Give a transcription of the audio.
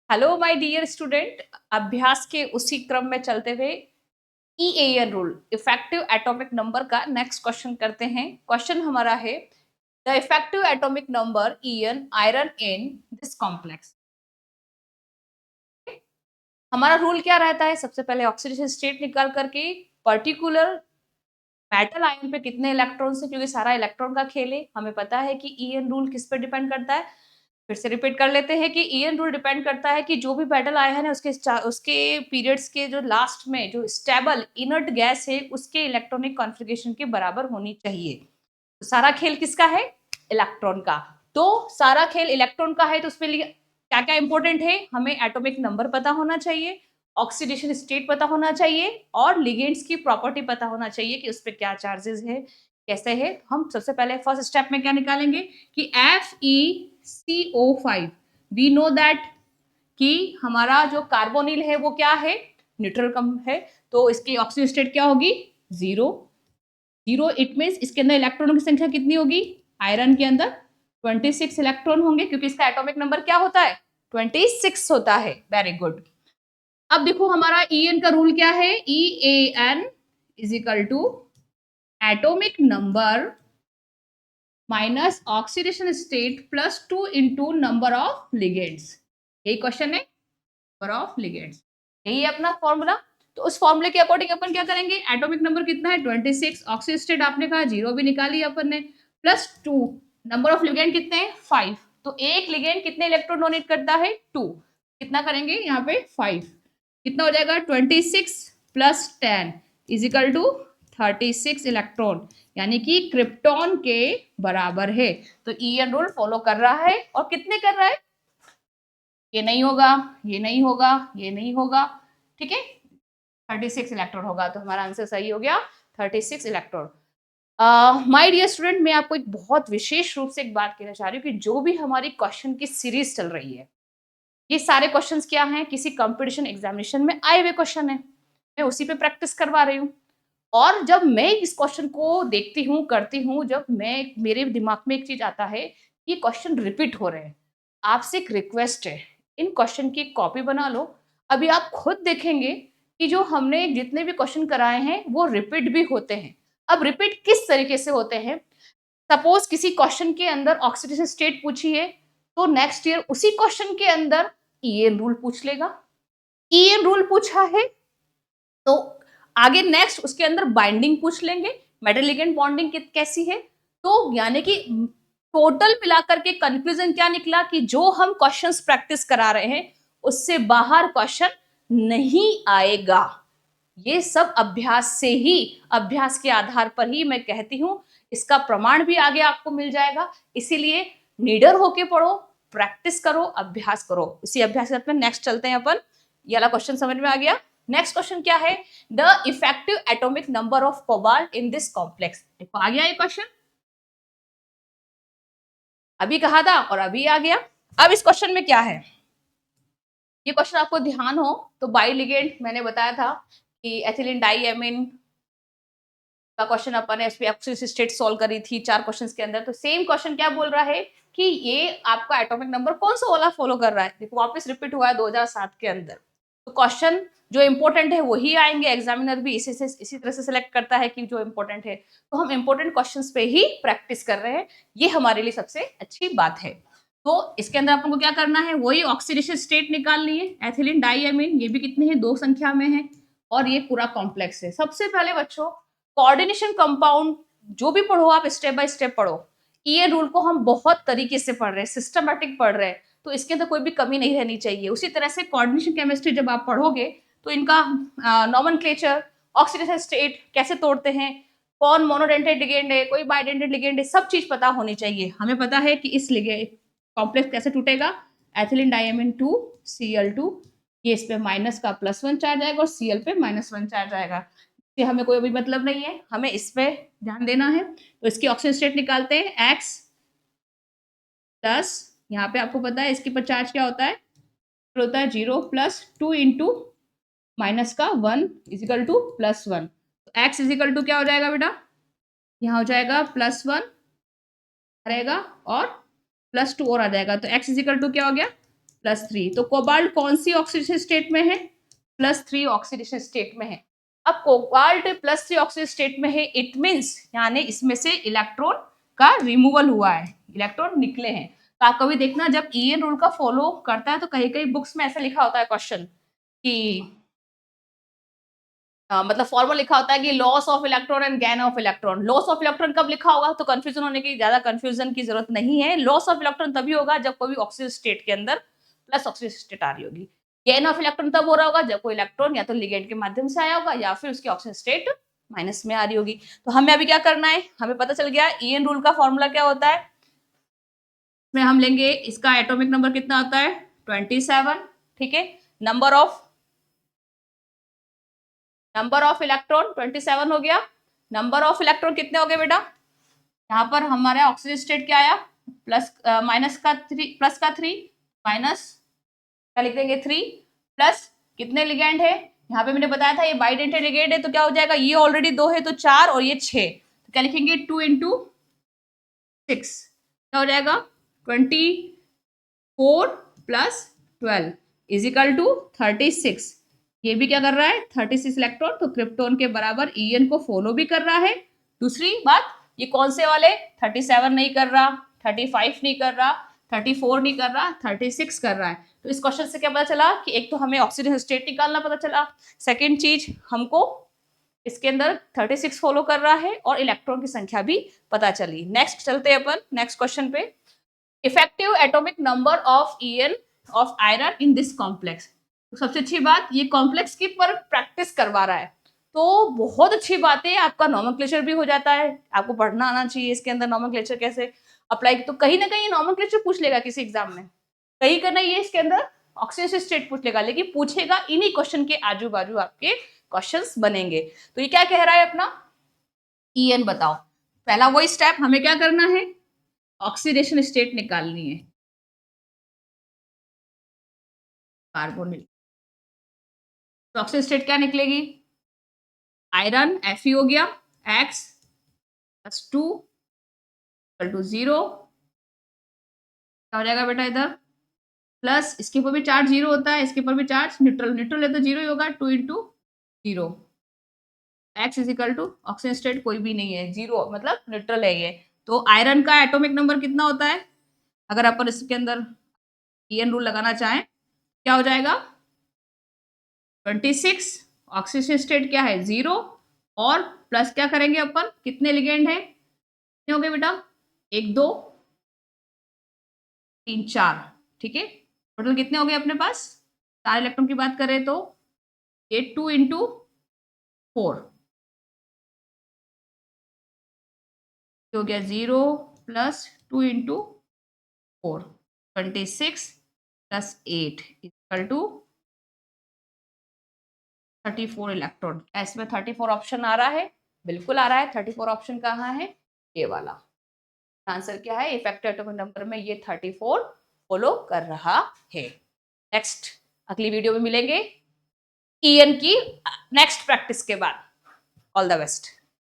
Hello my dear student. अभ्यास के उसी क्रम में चलते हुए EAN rule effective atomic number का नेक्स्ट क्वेश्चन करते हैं। क्वेश्चन हमारा है the effective atomic number EAN iron in this complex. हमारा रूल क्या रहता है? सबसे पहले ऑक्सीडेशन स्टेट निकाल करके पर्टिकुलर मेटल आयन पे कितने इलेक्ट्रॉन्स है, क्योंकि सारा इलेक्ट्रॉन का खेल है। हमें पता है कि ईएन रूल किस पर डिपेंड करता है। फिर से रिपीट कर लेते हैं कि ईएन रूल डिपेंड करता है कि जो भी मेटल आयन है उसके पीरियड्स के जो लास्ट में जो स्टेबल इनर्ट गैस है उसके इलेक्ट्रॉनिक कॉन्फ़िगरेशन के बराबर होनी चाहिए। तो सारा खेल किसका है? इलेक्ट्रॉन का। तो सारा खेल इलेक्ट्रॉन का है, तो उसमें क्या क्या इंपॉर्टेंट है? हमें एटॉमिक नंबर पता होना चाहिए, ऑक्सीडेशन स्टेट पता होना चाहिए और लिगेंड्स की प्रॉपर्टी पता होना चाहिए कि उस पर क्या चार्जेस है, कैसे है। हम सबसे पहले फर्स्ट स्टेप में क्या निकालेंगे कि FeCO5 वी नो दैट कि हमारा जो कार्बोनिल है वो क्या है? न्यूट्रल कम है, तो इसकी ऑक्सीजन स्टेट क्या होगी? जीरो। जीरो इट मीन्स इसके अंदर इलेक्ट्रॉनों की संख्या कितनी होगी? आयरन के अंदर 26 इलेक्ट्रॉन होंगे, क्योंकि इसका एटॉमिक नंबर क्या होता है? 26 होता है। Very good. अब देखो हमारा ईएन का रूल क्या है? EAN is equal to atomic number minus oxidation state plus 2 into number of ligands. यही क्वेश्चन है, नंबर ऑफ लिगेंड्स। यही है अपना फॉर्मूला। तो उस फॉर्मूले के अकॉर्डिंग अपन क्या करेंगे? एटॉमिक नंबर कितना है? 26। ऑक्सीजन स्टेट आपने कहा जीरो भी निकाली अपन ने, प्लस 2। नंबर ऑफ लिगेंड कितने हैं? 5। तो एक लिगेंड कितने इलेक्ट्रॉन डोनेट करता है? 2। कितना करेंगे यहाँ पे? 5। कितना हो जाएगा? 26 plus 10 is equal to 36 electron, यानी कि क्रिप्टॉन के बराबर है। तो ईएन रूल फॉलो कर रहा है। और कितने कर रहा है? ये नहीं होगा, ये नहीं होगा, ये नहीं होगा, ठीक है। 36 इलेक्ट्रॉन होगा, तो हमारा आंसर सही हो गया 36 इलेक्ट्रॉन। माय डियर स्टूडेंट, मैं आपको एक बहुत विशेष रूप से एक बात कहना चाह रही हूँ कि जो भी हमारी क्वेश्चन की सीरीज चल रही है, ये सारे क्वेश्चंस क्या हैं? किसी कंपटीशन एग्जामिनेशन में आए हुए क्वेश्चन है। मैं उसी पे प्रैक्टिस करवा रही हूँ। और जब मैं इस क्वेश्चन को देखती हूँ, करती हूँ, जब मैं मेरे दिमाग में एक चीज आता है कि क्वेश्चन रिपीट हो रहे हैं। आपसे एक रिक्वेस्ट है, इन क्वेश्चन की कॉपी बना लो। अभी आप खुद देखेंगे कि जो हमने जितने भी क्वेश्चन कराए हैं वो रिपीट भी होते हैं। अब रिपीट किस तरीके से होते हैं? सपोज किसी क्वेश्चन के अंदर ऑक्सीडेशन स्टेट पूछी है, तो नेक्स्ट ईयर उसी क्वेश्चन के अंदर ईएन रूल पूछ लेगा। ईएन रूल पूछा है तो आगे नेक्स्ट उसके अंदर बाइंडिंग पूछ लेंगे, मेटल लिगेंड बॉन्डिंग कैसी है। तो यानी कि टोटल मिलाकर के कंक्लूजन क्या निकला कि जो हम क्वेश्चंस प्रैक्टिस करा रहे हैं उससे बाहर क्वेश्चन नहीं आएगा। ये सब अभ्यास से ही, अभ्यास के आधार पर ही मैं कहती हूँ। इसका प्रमाण भी आगे आपको मिल जाएगा। इसीलिए निडर होके पढ़ो, प्रैक्टिस करो, अभ्यास करो। इसी अभ्यास के साथ में नेक्स्ट चलते हैं अपन। ये वाला क्वेश्चन समझ में आ गया? नेक्स्ट क्वेश्चन क्या है? The effective atomic number of cobalt in this complex. देखो आ गया ये क्वेश्चन, अभी कहा था और अभी आ गया। अब इस क्वेश्चन में क्या है? ये क्वेश्चन आपको ध्यान हो तो बाई लिगेंड मैंने बताया था कि एथिलीन डाइएमीन का क्वेश्चन अपन ने इसमें ऑक्सीडेशन स्टेट सॉल्व करी थी 4 क्वेश्चंस के अंदर। तो सेम क्वेश्चन क्या बोल रहा है कि ये आपका एटॉमिक नंबर कौन सा वाला फॉलो कर रहा है। देखो वापस रिपीट हुआ है 2007 के अंदर। तो क्वेश्चन जो इंपॉर्टेंट है वही आएंगे। एग्जामिनर भी इसी तरह से सिलेक्ट करता है कि जो इंपॉर्टेंट है। तो हम इंपॉर्टेंट क्वेश्चंस पे ही प्रैक्टिस कर रहे हैं, ये हमारे लिए सबसे अच्छी बात है। तो इसके अंदर अपन को क्या करना है? वही ऑक्सीडेशन स्टेट निकालनी है। एथिलीन डाइएमीन ये भी कितने हैं? 2 संख्या में है और ये पूरा कॉम्प्लेक्स है। सबसे पहले बच्चों कोऑर्डिनेशन कंपाउंड जो भी पढ़ो आप स्टेप बाय स्टेप पढ़ो। ये रूल को हम बहुत तरीके से पढ़ रहे हैं, सिस्टमैटिक पढ़ रहे हैं, तो इसके अंदर कोई भी कमी नहीं रहनी चाहिए। उसी तरह से कोऑर्डिनेशन केमिस्ट्री जब आप पढ़ोगे तो इनका नॉमेनक्लेचर, ऑक्सीडेशन स्टेट कैसे तोड़ते हैं, कौन मोनोडेंटेड लिगेंड है, कोई बाइडेंटेड लिगेंड है, सब चीज पता होनी चाहिए। हमें पता है कि इस लिगेंड कॉम्प्लेक्स कैसे टूटेगा। एथिलीन डाइएमीन 2 Cl2, ये इस पे माइनस का +1 चार्ज आएगा और Cl पे -1 चार्ज आएगा। इससे हमें कोई भी मतलब नहीं है, हमें इस पे ध्यान देना है। तो इसकी ऑक्सीजन स्टेट निकालते हैं। X प्लस, यहाँ पे आपको पता है इसके पर चार्ज क्या होता है? होता है 0 प्लस 2 इंटू माइनस का 1 इजिकल टू +1। तो एक्स इजिकल टू क्या हो जाएगा बेटा? यहाँ हो जाएगा +1 रहेगा और +2 और आ जाएगा। तो x इजिकल टू क्या हो गया? +3। तो कोबाल्ट कौन सी ऑक्सीडेशन स्टेट में है? +3 ऑक्सीडेशन स्टेट में है। अब कोबाल्ट +3 ऑक्सीडेशन स्टेट में है, इट मीन्स यानी इसमें से इलेक्ट्रॉन का रिमूवल हुआ है, इलेक्ट्रॉन निकले हैं। तो आप कभी देखना जब ईएन रूल का फॉलो करता है तो कहीं कहीं बुक्स में ऐसा लिखा होता है क्वेश्चन कि मतलब फॉर्मूला लिखा होता है कि loss of electron and gain of electron. Loss of electron कब लिखा होगा तो कंफ्यूजन होने की ज्यादा कंफ्यूजन की जरूरत नहीं है। लॉस ऑफ इलेक्ट्रॉन तभी होगा जब कोई ऑक्सीजन स्टेट के अंदर प्लस ऑक्सीजन स्टेट आ रही होगी। गेन ऑफ इलेक्ट्रॉन तब हो रहा होगा जब कोई इलेक्ट्रॉन या तो लिगेंड के माध्यम से आया होगा या फिर उसकी ऑक्सीजन स्टेट माइनस में आ रही होगी। तो हमें अभी क्या करना है, हमें पता चल गया ईएन रूल का फॉर्मूला क्या होता है। इसमें हम लेंगे इसका एटॉमिक नंबर कितना होता है 27, ठीक है। नंबर ऑफ इलेक्ट्रॉन 27 हो गया। नंबर ऑफ इलेक्ट्रॉन कितने हो गए बेटा, यहाँ पर हमारा ऑक्सीजन स्टेट क्या आया माइनस का 3 माइनस क्या लिख देंगे 3 प्लस कितने लिगेंड है, यहाँ पे मैंने बताया था ये बाइडेंटेड लिगेंड है तो क्या हो जाएगा, ये ऑलरेडी 2 है तो 4 और ये 6, तो क्या लिखेंगे 2 × 6 क्या हो जाएगा 24 + 12 = 36। ये भी क्या कर रहा है 36 इलेक्ट्रॉन, तो क्रिप्टॉन के बराबर ईएन को फॉलो भी कर रहा है। दूसरी बात ये कौन से वाले 37 नहीं कर रहा, 35 नहीं कर रहा, 34 नहीं कर रहा, 36 कर रहा है। तो इस क्वेश्चन से क्या पता चला कि एक तो हमें ऑक्सीजन स्टेट निकालना पता चला, सेकेंड चीज हमको इसके अंदर 36 फॉलो कर रहा है और इलेक्ट्रॉन की संख्या भी पता चली। नेक्स्ट चलते हैं अपन नेक्स्ट क्वेश्चन पे। Effective atomic number of EAN of iron in this complex. तो सबसे अच्छी बात ये कॉम्प्लेक्स की पर प्रैक्टिस करवा रहा है तो बहुत अच्छी बात है, आपका नॉमेनक्लेचर भी हो जाता है। आपको पढ़ना आना चाहिए इसके अंदर नॉमेनक्लेचर कैसे अप्लाई, तो कहीं ना कहीं नॉमेनक्लेचर पूछ लेगा किसी एग्जाम में, कहीं करना ये इसके अंदर ऑक्सीजन स्टेट पूछ लेगा, लेकिन पूछेगा इन्हीं क्वेश्चन के आजू बाजू आपके क्वेश्चंस बनेंगे। तो ये क्या कह रहा है अपना ईएन बताओ। पहला वही स्टेप हमें क्या करना है, ऑक्सीडेशन स्टेट निकालनी है कार्बोनिल। तो ऑक्सीजन स्टेट क्या निकलेगी, आयरन Fe हो गया X + 2 = 0 क्या हो जाएगा बेटा इधर, प्लस इसके ऊपर भी चार्ज 0 होता है, इसके ऊपर भी चार्ज न्यूट्रल है तो 0 ही होगा, 2 × 0 X = ऑक्सीजन स्टेट कोई भी नहीं है 0 मतलब न्यूट्रल है ये। तो आयरन का एटॉमिक नंबर कितना होता है, अगर अपन इसके अंदर ईएन रूल लगाना चाहें क्या हो जाएगा 26, ऑक्सीजन स्टेट क्या है 0 और प्लस क्या करेंगे अपन कितने लिगेंड है कितने हो गए बेटा 1 2 3 4, ठीक है। टोटल कितने हो गए अपने पास, 4 इलेक्ट्रॉन की बात करें तो ये 2 × 4 हो गया 0 + 2 × 4 26 + 8 = 34 इलेक्ट्रॉन। इसमें 34 ऑप्शन आ रहा है, बिल्कुल आ रहा है। 34 ऑप्शन कहाँ है, ये वाला। आंसर क्या है, इफेक्टिव एटॉमिक नंबर में ये 34 फॉलो कर रहा है। नेक्स्ट अगली वीडियो में मिलेंगे ईएन की नेक्स्ट प्रैक्टिस के बाद। All the best.